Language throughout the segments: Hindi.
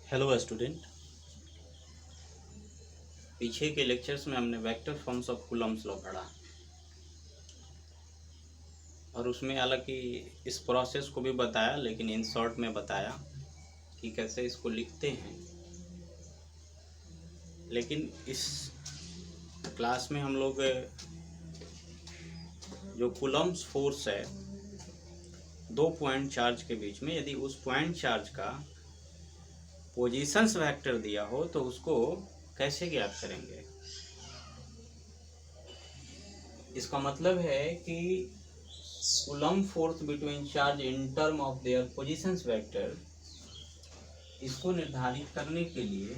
Hello student. पीछे के लेक्चर्स में हमने vector forms of Coulomb's law पढ़ा और उसमें हालांकि इस प्रोसेस को भी बताया, लेकिन इन शॉर्ट में बताया कि कैसे इसको लिखते हैं। लेकिन इस क्लास में हम लोग जो कूलम्ब्स फोर्स है दो पॉइंट चार्ज के बीच में, यदि उस पॉइंट चार्ज का पोजीशंस वेक्टर दिया हो तो उसको कैसे ज्ञात करेंगे। इसका मतलब है कि coulomb force between charge in term of their positions vector, इसको निर्धारित करने के लिए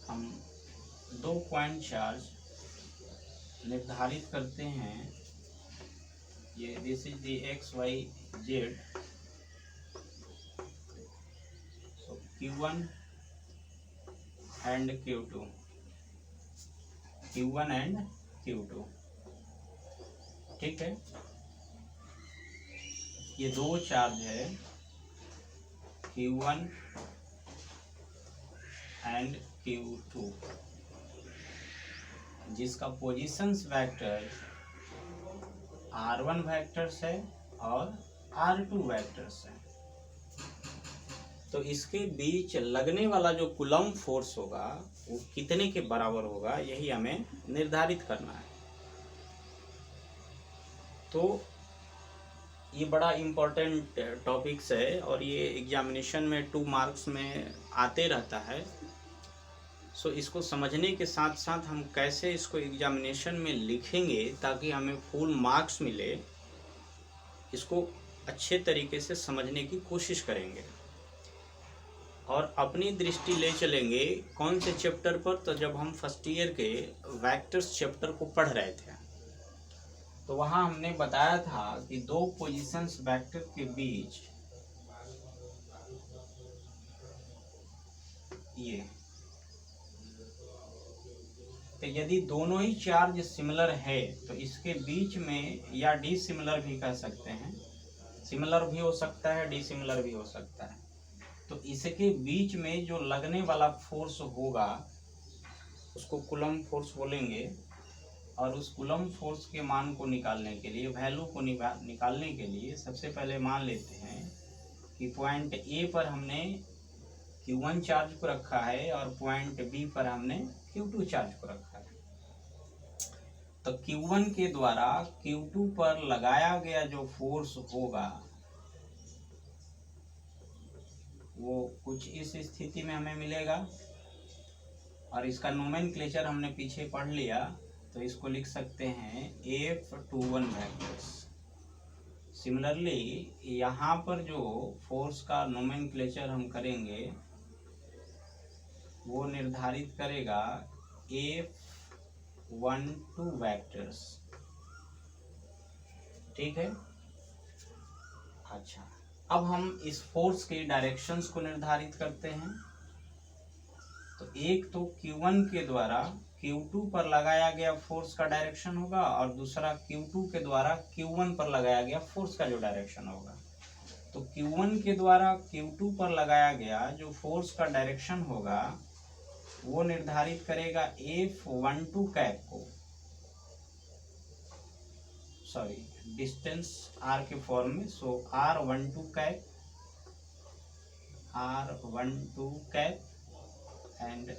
हम दो पॉइंट चार्ज निर्धारित करते हैं। ये this is the X Y Z, so Q1 and Q2, Q1 and Q2। ठीक है, ये दो चार्ज है Q1 एंड Q2, जिसका पोजीशंस वेक्टर R1 वेक्टर्स है और R2 वेक्टर्स है। तो इसके बीच लगने वाला जो कूलम्ब फोर्स होगा वो कितने के बराबर होगा, यही हमें निर्धारित करना है। तो ये बड़ा इम्पोर्टेंट टॉपिक्स है और ये एग्जामिनेशन में 2 मार्क्स में आते रहता है। सो इसको समझने के साथ साथ हम कैसे इसको एग्जामिनेशन में लिखेंगे ताकि हमें फुल मार्क्स मिले, इसको अच्छे तरीके से समझने की कोशिश करेंगे और अपनी दृष्टि ले चलेंगे कौन से चैप्टर पर। तो जब हम फर्स्ट ईयर के वेक्टर्स चैप्टर को पढ़ रहे थे तो वहाँ हमने बताया था कि दो पोजीशंस वेक्टर के बीच ये, तो यदि दोनों ही चार्ज सिमिलर है तो इसके बीच में, या डी सिमिलर भी कह सकते हैं, सिमिलर भी हो सकता है डी सिमिलर भी हो सकता है, तो इसके बीच में जो लगने वाला फोर्स होगा उसको कूलम्ब फोर्स बोलेंगे। और उस कूलम्ब फोर्स के मान को निकालने के लिए, वैल्यू को निकालने के लिए सबसे पहले मान लेते हैं कि पॉइंट ए पर हमने Q1 चार्ज को रखा है और पॉइंट बी पर हमने Q2 चार्ज को रखा है। तो Q1 के द्वारा Q2 पर लगाया गया जो फोर्स होगा वो कुछ इस स्थिति में हमें मिलेगा और इसका नोमेनक्लेचर हमने पीछे पढ़ लिया, तो इसको लिख सकते हैं F21 वेक्टर्स। सिमिलरली यहाँ पर जो फोर्स का नोमेनक्लेचर हम करेंगे वो निर्धारित करेगा F12 वेक्टर्स। ठीक है, अच्छा, अब हम इस फोर्स के डायरेक्शंस को निर्धारित करते हैं। तो एक तो Q1 के द्वारा Q2 पर लगाया गया फोर्स का डायरेक्शन होगा और दूसरा Q2 के द्वारा Q1 पर लगाया गया फोर्स का जो डायरेक्शन होगा। तो Q1 के द्वारा Q2 पर लगाया गया जो फोर्स का डायरेक्शन होगा वो निर्धारित करेगा F12 कैप को, सॉरी डिस्टेंस R के फॉर्म में, सो R12 cap, R12 cap and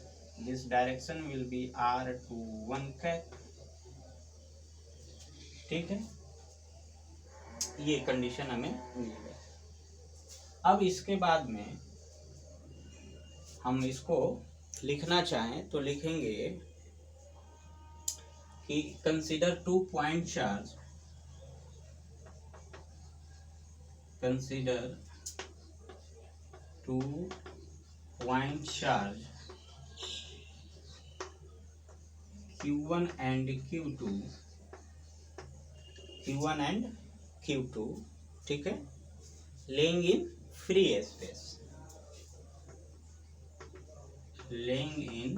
this direction will be R21 cap। ठीक है, ये कंडीशन हमें मिल गया। अब इसके बाद में हम इसको लिखना चाहें तो लिखेंगे कि consider 2 point charge, consider 2 point charge Q1 and Q2, Q1 and Q2, ठीक है, laying in free space, laying in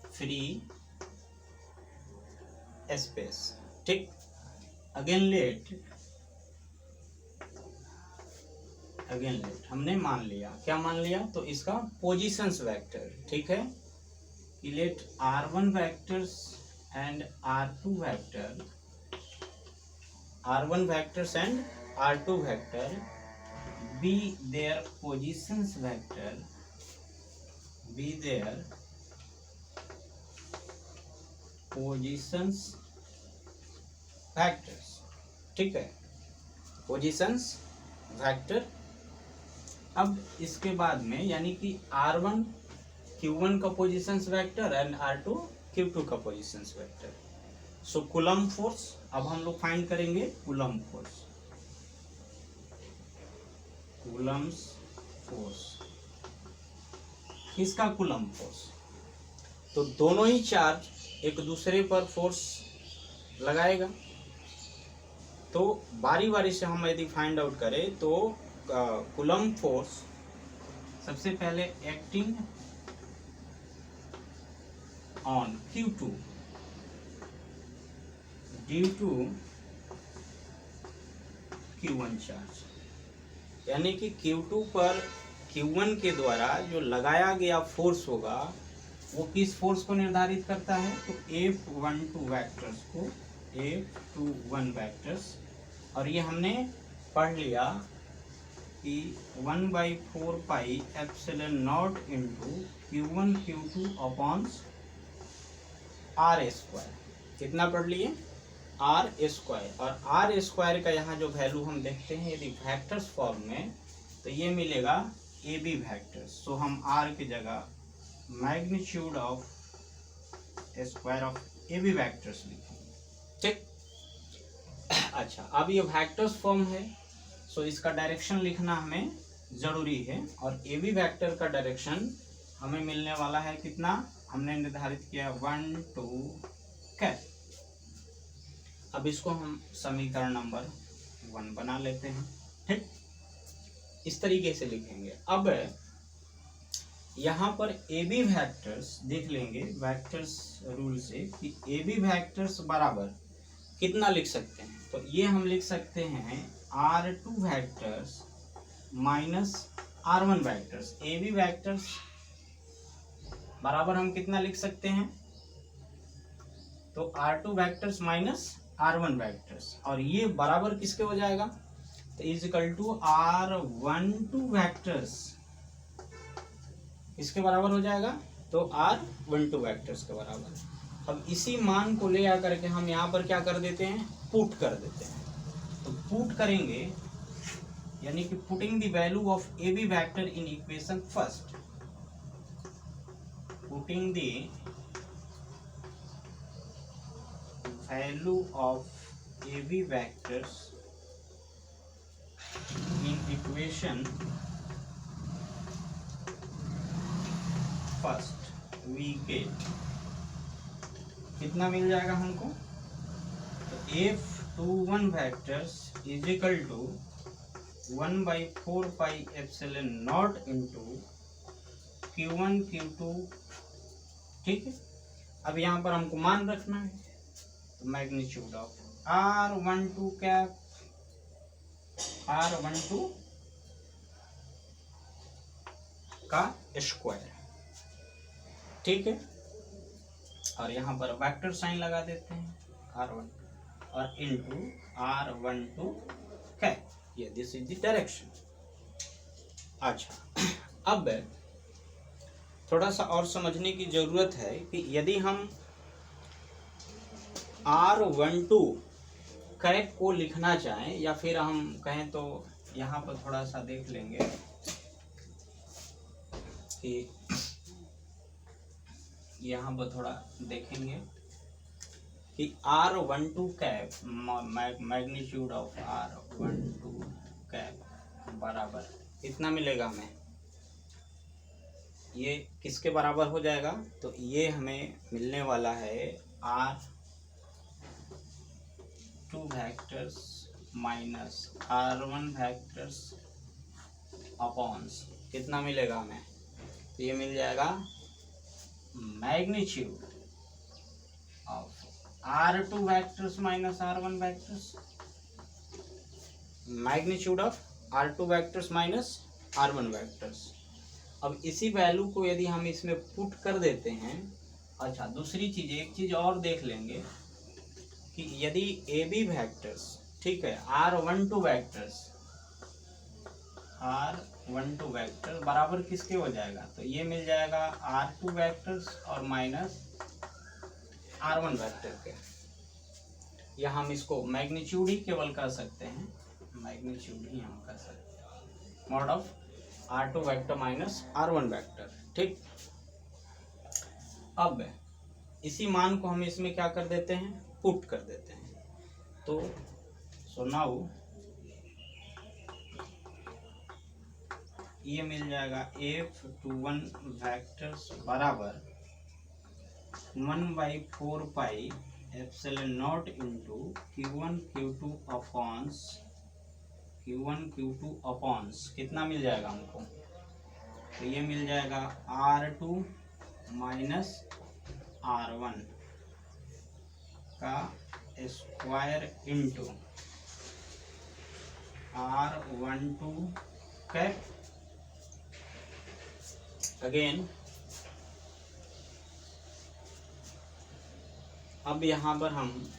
free space. ठीक, अगेन लेट अगेन लेट, हमने मान लिया, क्या मान लिया, तो इसका पोजीशंस वेक्टर, ठीक है, कि let r1 vectors and r2 vector, r1 vectors and r2 vector be their positions vector, be their positions vectors, ठीक है, पोजीशंस वेक्टर। अब इसके बाद में यानी कि r1 q1 का positions vector and r2 q2 का पोजीशंस वेक्टर। सो कूलम्ब फोर्स, अब हम लोग फाइंड करेंगे कूलम्ब फोर्स, कूलम्ब फोर्स, किसका कूलम्ब फोर्स, तो दोनों ही चार्ज एक दूसरे पर फोर्स लगाएगा, तो बारी बारी से हम यदि फाइंड आउट करें तो कूलम्ब फोर्स सबसे पहले acting on Q2 due to Q1 charge, यानी कि Q2 पर Q1 के द्वारा जो लगाया गया फोर्स होगा वो किस फोर्स को निर्धारित करता है, तो F12 वेक्टर्स को, F21 वेक्टर्स, और ये हमने पढ़ लिया कि 1/4 pi epsilon naught into Q1 Q2 upon R square, कितना पढ़ लिए, R स्क्वायर, और R स्क्वायर का यहाँ जो वैल्यू हम देखते हैं यदि वेक्टर्स फॉर्म में, तो ये मिलेगा AB वेक्टर्स, सो हम R की जगह magnitude of square of AB vectors लिखेंगे, ठीक। अच्छा, अब ये वेक्टर्स फॉर्म है, सो इसका डायरेक्शन लिखना हमें जरूरी है, और AB वेक्टर का डायरेक्शन हमें मिलने वाला है कितना, हमने निर्धारित किया 1 2 कैप। अब इसको हम समीकरण नंबर 1 बना लेते हैं, ठीक, इस तरीके से लिखेंगे। अब यहाँ पर AB वेक्टर्स देख लेंगे वेक्टर्स रूल से कि AB वेक्टर्स बराबर कितना लिख सकते हैं, तो ये हम लिख सकते हैं R2 vectors minus R1 vectors. AB vectors बराबर हम कितना लिख सकते हैं, तो R2 vectors minus R1 vectors, और ये बराबर किसके हो जाएगा, तो is equal to R12 vectors, इसके बराबर हो जाएगा, तो R12 वेक्टर्स के बराबर। अब इसी मान को ले आकर के हम यहाँ पर क्या कर देते हैं, पुट कर देते हैं, तो पुट करेंगे यानी कि putting the value of AB vector in equation first, putting the value of AB vectors in equation first we get, कितना मिल जाएगा हमको, तो F21 vectors is equal to 1/4 pi epsilon naught into Q1 Q2, ठीक है। अब यहाँ पर हमको मान रखना है, तो magnitude of R12 cap, R12 का स्क्वायर, ठीक है, और यहाँ पर वेक्टर साइन लगा देते हैं R1 और इनटू R12 कैप, ये दिस इज द डायरेक्शन। अच्छा, अब थोड़ा सा और समझने की जरूरत है कि यदि हम R12 कैप को लिखना चाहें, या फिर हम कहें तो यहाँ पर थोड़ा सा देख लेंगे कि यहाँ पर थोड़ा देखेंगे कि R12 cap, magnitude of R12 cap बराबर कितना मिलेगा हमें, ये किसके बराबर हो जाएगा, तो ये हमें मिलने वाला है R2 vectors minus R1 vectors upon, कितना मिलेगा हमें, तो ये मिल जाएगा magnitude of R2 vectors minus R1 vectors, magnitude of R2 vectors minus R1 vectors. अब इसी वैल्यू को यदि हम इसमें पुट कर देते हैं, अच्छा दूसरी चीज, एक चीज और देख लेंगे कि यदि AB वेक्टर्स, ठीक है, R12 वेक्टर बराबर किसके हो जाएगा, तो ये मिल जाएगा R2 वेक्टर्स और माइनस R1 वेक्टर के, या हम इसको मैग्नीट्यूड ही केवल कर सकते हैं, मैग्नीट्यूड ही हम कर सकते हैं, mod of R2 vector minus R1 vector, ठीक। अब इसी मान को हम इसमें क्या कर देते हैं, पुट कर देते हैं, तो सो नाउ ये मिल जाएगा F21 वेक्टर्स बराबर 1/4 pi epsilon naught into Q1 Q2 अपॉन्स कितना मिल जाएगा हमको, तो ये मिल जाएगा R2 माइनस R1 का square into R12 cap again. अब यहाँ पर हम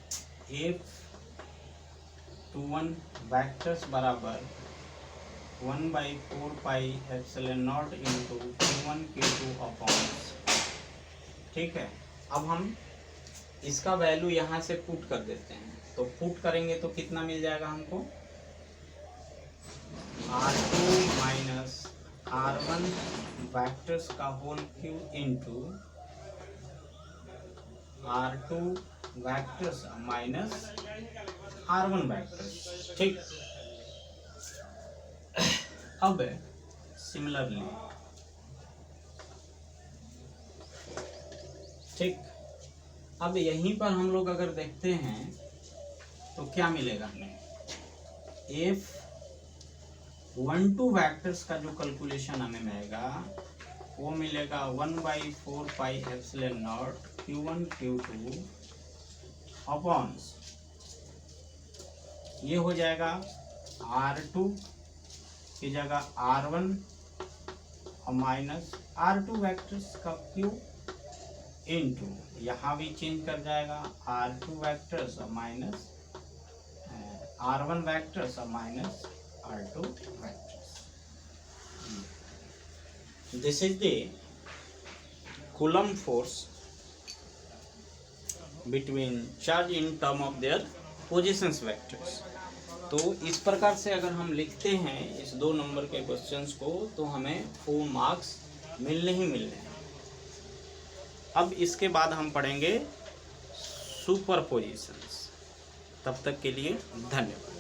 F21 वेक्टर्स बराबर 1/4 pi epsilon naught into Q1 Q2 अपॉन्स, ठीक है। अब हम इसका वैल्यू यहाँ से पुट कर देते हैं, तो पुट करेंगे तो कितना मिल जाएगा हमको, R2 माइनस R1 वेक्टर्स का whole cube into R2 vectors minus R1 vectors, ठीक। अब सिमिलरली, ठीक, अब यहीं पर हम लोग अगर देखते हैं तो क्या मिलेगा हमें, F12 वेक्टर्स का जो कैलकुलेशन हमें मिलेगा वो मिलेगा 1/4 pi epsilon not Q1 Q2 अपॉन्स, ये हो जाएगा R2 की जगह R1 और माइनस R2 वेक्टर्स का क्यूब इंटू, यहाँ भी चेंज कर जाएगा R2 वेक्टर्स और माइनस R1 वेक्टर्स और minus R2 vectors. This is the coulomb force between charge in term of their positions vectors. तो इस प्रकार से अगर हम लिखते हैं इस 2 नंबर के क्वेश्चंस को तो हमें 4 मार्क्स मिलने ही मिलने हैं। अब इसके बाद हम पढ़ेंगे सुपरपोजिशंस। तब तक के लिए धन्यवाद।